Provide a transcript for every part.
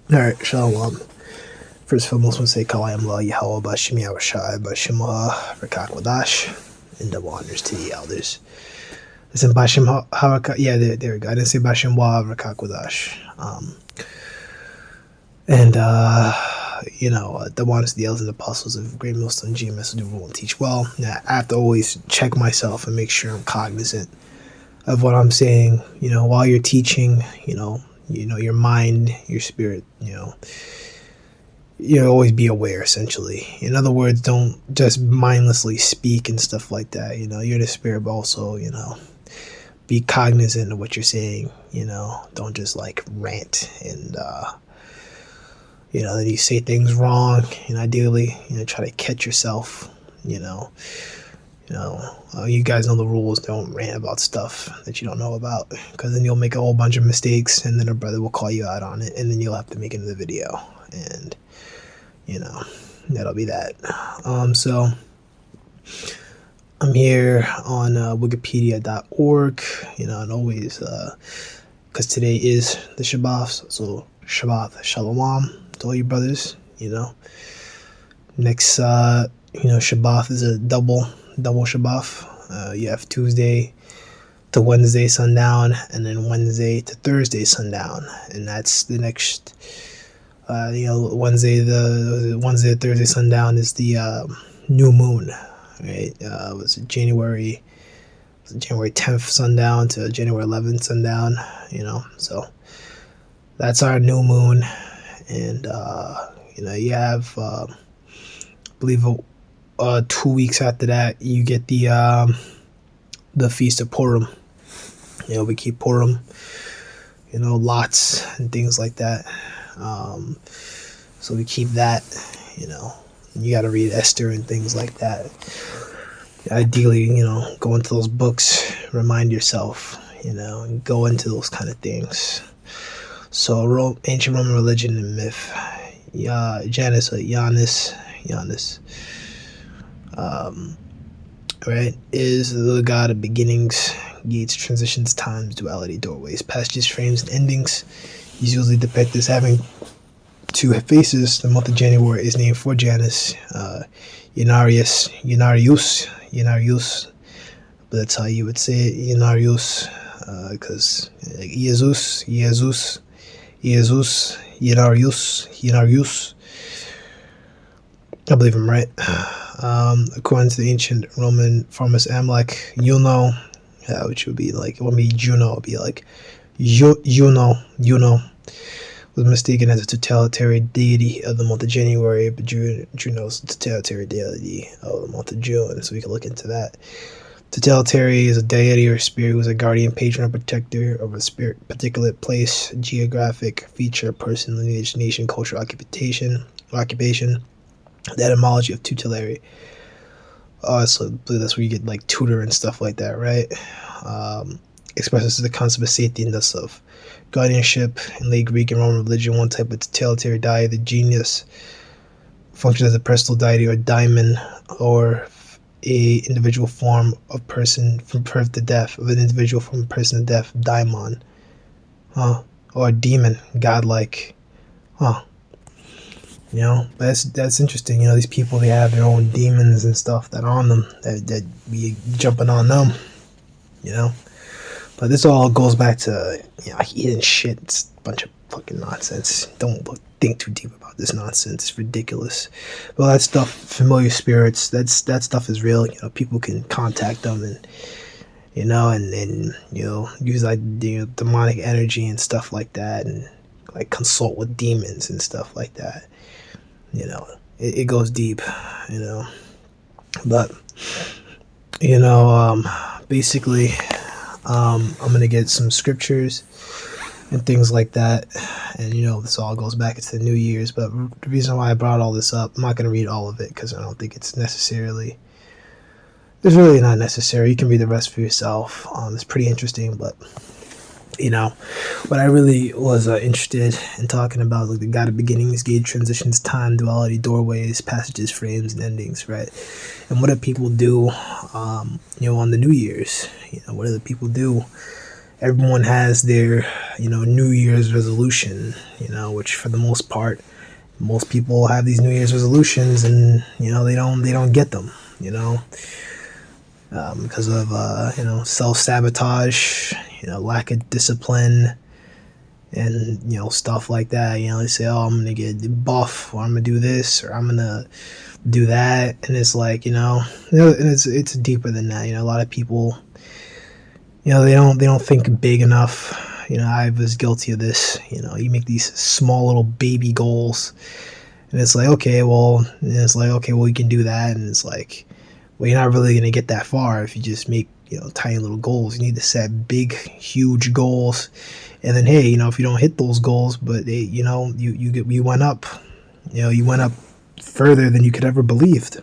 Alright, Shalom. First and foremost, I want to say Kalayam La Yahweh Bashim Yahushai Bashim Rakakwadash, and double honors to the elders. Listen, Bashim Haraka. Yeah, there we go. I didn't say Bashim Wa Rakakwadash. Double honors to the elders and apostles of Great Millstone GMS who do rule and teach well. Now, I have to always check myself and make sure I'm cognizant of what I'm saying. While you're teaching, your mind, your spirit, always be aware, essentially. In other words, don't just mindlessly speak and stuff like that. You're in the spirit, but also, be cognizant of what you're saying. Don't just like rant and, then you say things wrong, and ideally, try to catch yourself. You guys know the rules. Don't rant about stuff that you don't know about, because then you'll make a whole bunch of mistakes, and then a brother will call you out on it, and then you'll have to make another video, and that'll be that. So I'm here on wikipedia.org, and always, because today is the Shabbat, so Shabbat Shalom to all you brothers. Next, Shabbat is a double Shabbat. You have Tuesday to Wednesday sundown, and then Wednesday to Thursday sundown, and that's the next. Wednesday to Thursday sundown is the new moon, right? Was it January 10th sundown to January 11th sundown? So that's our new moon, and you have, I believe, 2 weeks after that you get the feast of Purim. We keep Purim, lots and things like that. So we keep that. You got to read Esther and things like that. Ideally, go into those books, remind yourself, and go into those kind of things. So ancient Roman religion and myth. Janus, right, is the god of beginnings, gates, transitions, times, duality, doorways, passages, frames, and endings. He's usually depicted as having two faces. The month of January is named for Janus, Janarius. But that's how you would say it, Janarius, because Jesus, Janarius. I believe I'm right. According to the ancient Roman pharmacist Amalek, which would be like, it wouldn't be Juno, it would be like Juno, was mistaken as a totalitarian deity of the month of January, but Juno's the totalitarian deity of the month of June, so we can look into that. Totalitarian is a deity or spirit who is a guardian, patron, or protector of a spirit, particular place, geographic feature, person, lineage, nation, culture, occupation. The etymology of tutelary. So that's where you get like tutor and stuff like that, right? Expresses the concept of safety and thus of guardianship. In late Greek and Roman religion, one type of totalitarian deity, the genius, functions as a personal deity or daimon, or a individual form of person from birth to death, of an individual from person to death, daimon, or a demon, godlike, that's interesting. These people, they have their own demons and stuff that are on them, that be jumping on them, But this all goes back to, heathen shit. It's a bunch of fucking nonsense. Don't think too deep about this nonsense. It's ridiculous. Well, that stuff, familiar spirits, that stuff is real. People can contact them and, use like demonic energy and stuff like that, and like consult with demons and stuff like that. It goes deep, but basically, I'm gonna get some scriptures and things like that, and this all goes back into the New Year's. But the reason why I brought all this up, I'm not gonna read all of it because I don't think it's really not necessary. You can read the rest for yourself. It's pretty interesting, but what I really was interested in talking about, like the God of beginnings, gate, transitions, time, duality, doorways, passages, frames, and endings, right? And what do people do, on the New Year's? What do the people do? everyone has their, New Year's resolution, which for the most part, most people have these New Year's resolutions, and they don't get them, because of self sabotage, lack of discipline, and stuff like that. They say, oh, I'm gonna get buff, or I'm gonna do this, or I'm gonna do that, and it's like, and it's deeper than that. A lot of people, they don't think big enough. I was guilty of this. You make these small little baby goals, and it's like, okay, well, you can do that, and it's like, well, you're not really gonna get that far if you just make tiny little goals. You need to set big, huge goals, and then hey, if you don't hit those goals, but they, you went up, you went up further than you could ever believed.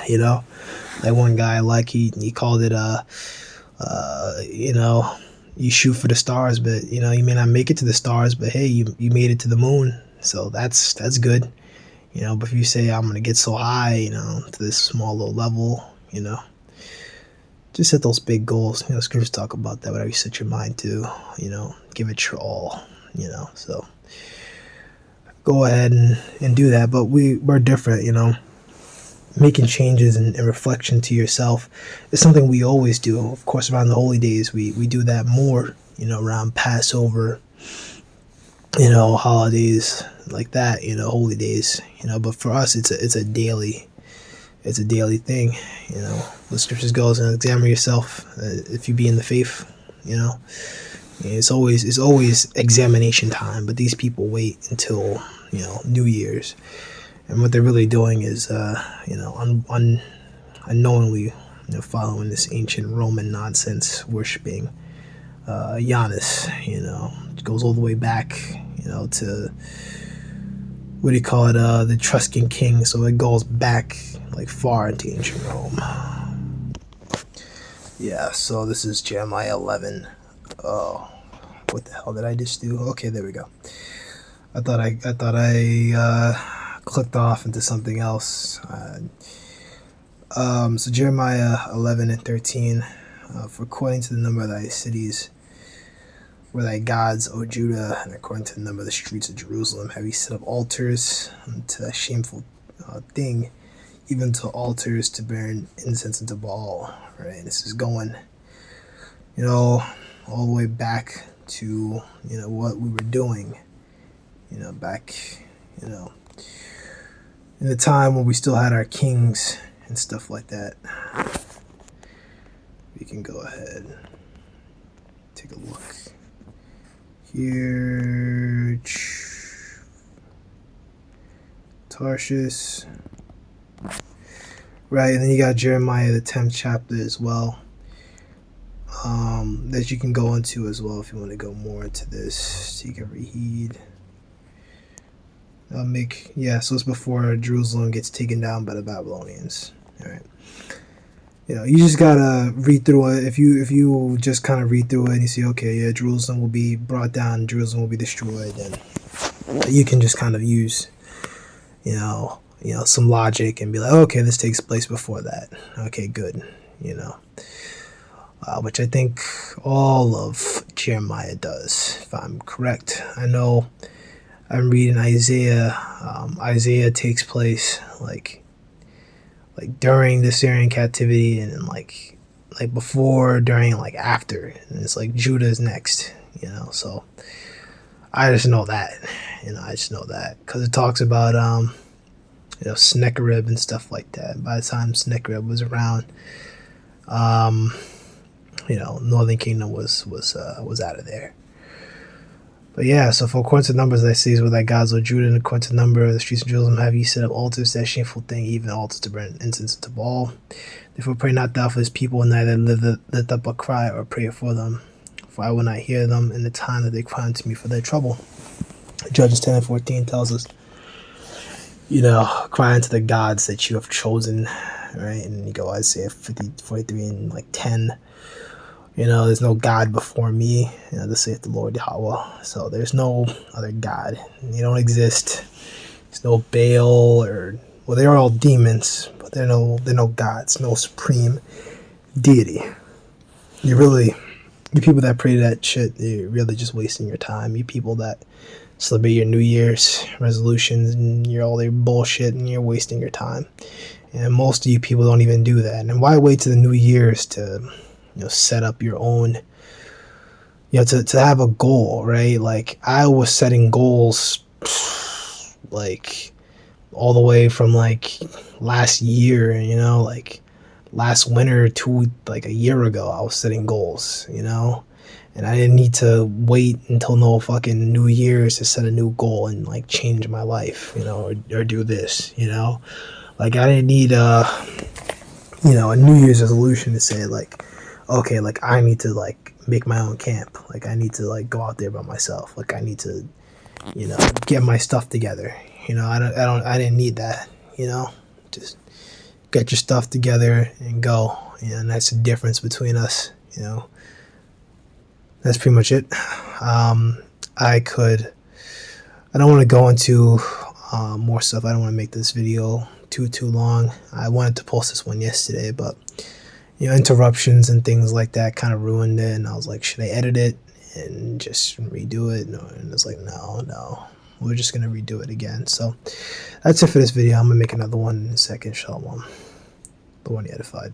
Like one guy, like he called it you shoot for the stars, but you may not make it to the stars, but hey, you made it to the moon, so that's good. But if you say I'm gonna get so high, to this small little level, just set those big goals. Scriptures talk about that. Whatever you set your mind to, give it your all. So go ahead and do that. But we're different. Making changes and reflection to yourself is something we always do. Of course, around the holy days, we do that more, around Passover, holidays like that, holy days, but for us, it's a daily thing. The scriptures goes, and examine yourself if you be in the faith. It's always examination time, but these people wait until New Year's. And what they're really doing is, unknowingly, following this ancient Roman nonsense, worshiping Janus. It goes all the way back, to what do you call it? The Etruscan king. So it goes back like far into ancient Rome. Yeah. So this is Jeremiah 11. Oh, what the hell did I just do? Okay, there we go. I thought I clicked off into something else. So Jeremiah 11 and 13, for according to the number of thy cities were thy gods, O Judah, and according to the number of the streets of Jerusalem have ye set up altars unto that shameful thing, even to altars to burn incense unto Baal. Right, this is going, all the way back to what we were doing, back, in the time when we still had our kings and stuff like that. We can go ahead, take a look here. Tarshish. Right, and then you got Jeremiah, the 10th chapter as well, that you can go into as well if you want to go more into this. Seek every heed. So it's before Jerusalem gets taken down by the Babylonians. All right. You just gotta read through it. If you just kind of read through it and you see, okay, yeah, Jerusalem will be brought down, Jerusalem will be destroyed, then you can just kind of use, some logic and be like, okay, this takes place before that. Okay, good. Which I think all of Jeremiah does, if I'm correct. I know I'm reading Isaiah. Isaiah takes place like during the Syrian captivity, and then like before, during, and like after, and it's like Judah's next. So I just know that. Because it talks about Sennacherib and stuff like that. By the time Sennacherib was around, Northern Kingdom was out of there. But yeah, so for according to the numbers, I see were thy gods, O Judah, and according to the number of the streets of Jerusalem have ye set up altars, that shameful thing, even altars to burn incense to Baal. Therefore pray not thou for this people, and neither lift up a cry or pray for them, for I will not hear them in the time that they cry unto me for their trouble. Judges 10 and 14 tells us, cry unto the gods that you have chosen, right? And you go Isaiah 43 and 10. There's no God before me, this saith the Lord Yahweh. So there's no other God. They don't exist. There's no Baal, they're all demons, but they're no gods, no supreme deity. You really You people that pray to that shit, you're really just wasting your time. You people that celebrate your New Year's resolutions and you're all their bullshit and you're wasting your time. And most of you people don't even do that. And why wait to the New Year's to, set up your own, to have a goal, right? Like I was setting goals like all the way from like last year, like last winter to like a year ago, I was setting goals, and I didn't need to wait until no fucking New Year's to set a new goal and like change my life, or do this, like I didn't need a New Year's resolution to say like, okay, like I need to like make my own camp, like I need to like go out there by myself, like I need to, get my stuff together. I didn't need that, just get your stuff together and go. And that's the difference between us, that's pretty much it. I don't want to go into more stuff. I don't want to make this video too long. I wanted to post this one yesterday, but interruptions and things like that kind of ruined it, and I was like, should I edit it and just redo it? No, and it's like, no, we're just gonna redo it again. So that's it for this video. I'm gonna make another one in a second. Shalom, the one you edified.